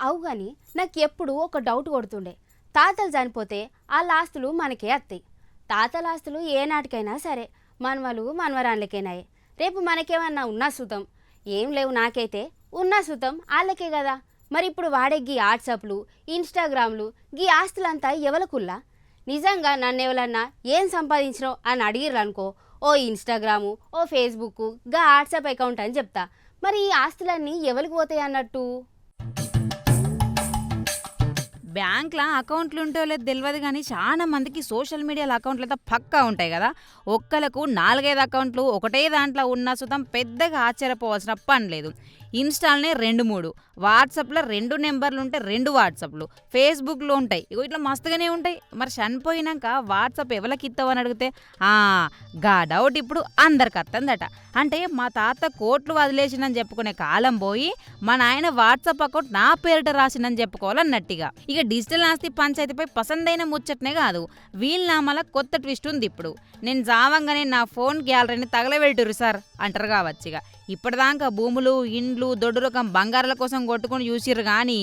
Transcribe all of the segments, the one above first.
అవు కానీ నాకు ఎప్పుడు ఒక డౌట్ కొడుతుండే, తాతలు చనిపోతే వాళ్ళ ఆస్తులు మనకే వస్తాయి. తాతల ఆస్తులు ఏనాటికైనా సరే మనవలు మనవరాళ్ళకేనాయే. రేపు మనకేమన్నా ఉన్నా సుతం, ఏం లేవు నాకైతే, ఉన్నా సుతం వాళ్ళకే కదా. మరి ఇప్పుడు వాడే గీ వాట్సాప్లు, ఇన్స్టాగ్రామ్లు, గీ ఆస్తులంతా ఎవలకుల్లా? నిజంగా నన్ను ఎవరన్నా ఏం సంపాదించినావు అని అడిగిర్రు అనుకో, ఓ ఇన్స్టాగ్రాము, ఓ ఫేస్బుక్, గా వాట్సాప్ అకౌంట్ అని చెప్తా. మరి ఈ ఆస్తులన్నీ ఎవరికి పోతాయి అన్నట్టు? బ్యాంక్లో అకౌంట్లు ఉంటో లేదు తెలియదు కానీ చాలా మందికి సోషల్ మీడియాలో అకౌంట్లు అయితే పక్కా ఉంటాయి కదా. ఒక్కలకు 4-5 అకౌంట్లు ఒకటే దాంట్లో ఉన్న సుతం పెద్దగా ఆశ్చర్యపోవాల్సిన పని లేదు. ఇన్స్టాల్నే 2-3, వాట్సాప్లో 2 నెంబర్లు ఉంటే 2 వాట్సాప్లు, ఫేస్బుక్లో ఉంటాయి. ఇగో ఇట్లా మస్తుగానే ఉంటాయి. మరి చనిపోయినాక వాట్సాప్ ఎవరికి ఇస్తావని అడిగితే గా డౌట్ ఇప్పుడు అందరికి వస్తుందట. అంటే మా తాత కోట్లు వదిలేసిందని చెప్పుకునే కాలం పోయి మా నాయన వాట్సాప్ అకౌంట్ నా పేరిట రాసిందని చెప్పుకోవాలన్నట్టుగా. ఇక డిజిటల్ ఆస్తి పంచాయతీపై పసందైన ముచ్చటనే కాదు, వీళ్ళనామాల కొత్త ట్విస్ట్ ఉంది ఇప్పుడు. నేను జావంగానే నా ఫోన్ గ్యాలరీని తగలబెట్టురు సార్ అంటారు కావచ్చు. ఇక ఇప్పటిదాకా భూములు, ఇండ్లు, దొడ్డు రకం బంగారాల కోసం కొట్టుకుని చూసిర్రు కానీ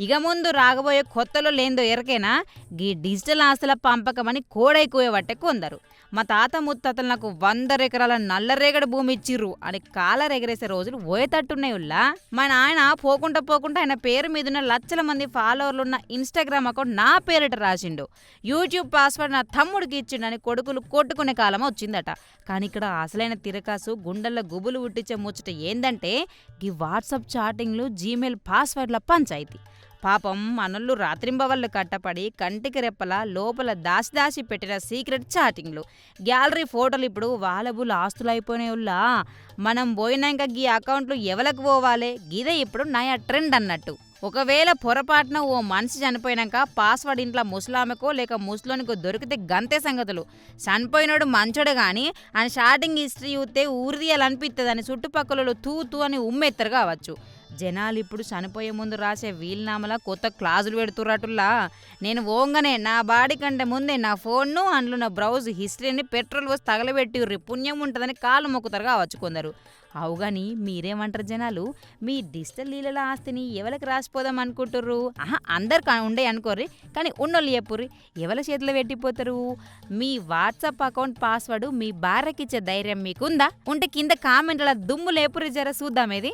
ఇక ముందు రాగబోయే కొత్తలో లేందో ఎరకేనా గీ డిజిటల్ ఆస్తుల పంపకం అని కోడైకోయేవట్టే కొందరు. మా తాత ముత్తాతలు నాకు 100 ఎకరాల నల్లరేగడి భూమి ఇచ్చిర్రు అని కాలరెగరేసే రోజులు పోయేటట్టున్నాయుల్లా. మా నాయన పోకుండా ఆయన పేరు మీదున్న లక్షల మంది ఫాలోవర్లున్న ఇన్స్టాగ్రామ్ అకౌంట్ నా పేరిట రాసిండు. యూట్యూబ్ పాస్వర్డ్ నా తమ్ముడికి ఇచ్చిండని కొడుకులు కొట్టుకునే కాలం వచ్చిందట. కానీ ఇక్కడ అసలైన తిరకాసు గుండెల్లో గుబులు పుట్టించే ముచ్చట ఏందంటే ఈ వాట్సాప్ చాటింగ్లు, జీమెయిల్ పాస్వర్డ్ల పంచాయితీ. పాపం మనోళ్ళు రాత్రింబవళ్ళు కట్టపడి కంటికి రెప్పల లోపల దాసి పెట్టిన సీక్రెట్ చాటింగ్లు, గ్యాలరీ ఫోటోలు ఇప్పుడు వాలబుల్ ఆస్తులు అయిపోయినాయుల్లా. మనం పోయినాక గీ అకౌంట్లు ఎవలకు పోవాలి, గిదే ఇప్పుడు నయా ట్రెండ్ అన్నట్టు. ఒకవేళ పొరపాటున ఓ మనిషి చనిపోయినాక పాస్వర్డ్ ఇంట్లో ముసలామెకో లేక ముసలోనికో దొరికితే గంతే సంగతులు. చనిపోయినోడు మంచోడు కానీ ఆయన షాటింగ్ హిస్టరీ చూస్తే ఊరిదీయాలనిపిస్తుందని చుట్టుపక్కల తూ అని ఉమ్మెత్తరు కావచ్చు. జనాలు ఇప్పుడు చనిపోయే ముందు రాసే వీలునామలా కొత్త క్లాజులు పెడుతున్నట్టులా. నేను ఓంగనే నా బాడీ కంటే ముందే నా ఫోన్ను అందులో నా బ్రౌజ్ హిస్టరీని పెట్రోల్ పోసి తగలబెట్టి పుణ్యం ఉంటుందని కాలు మొక్కుతారు కావచ్చు కొందరు. అవుగాని మీరేమంటారు జనాలు? మీ డిజిటల్ లీలల ఆస్తిని ఎవరికి రాసిపోదాం అనుకుంటుర్రు? అందరు ఉండే అనుకోర్రి, కానీ ఉన్నోళ్ళు చెప్పుర్రి ఎవరి చేతిలో పెట్టిపోతారు? మీ వాట్సాప్ అకౌంట్ పాస్వర్డ్ మీ భార్యకిచ్చే ధైర్యం మీకుందా? ఉంటే కింద కామెంట్ల దుమ్ము లేపుర్రి, జర చూద్దాం ఇది.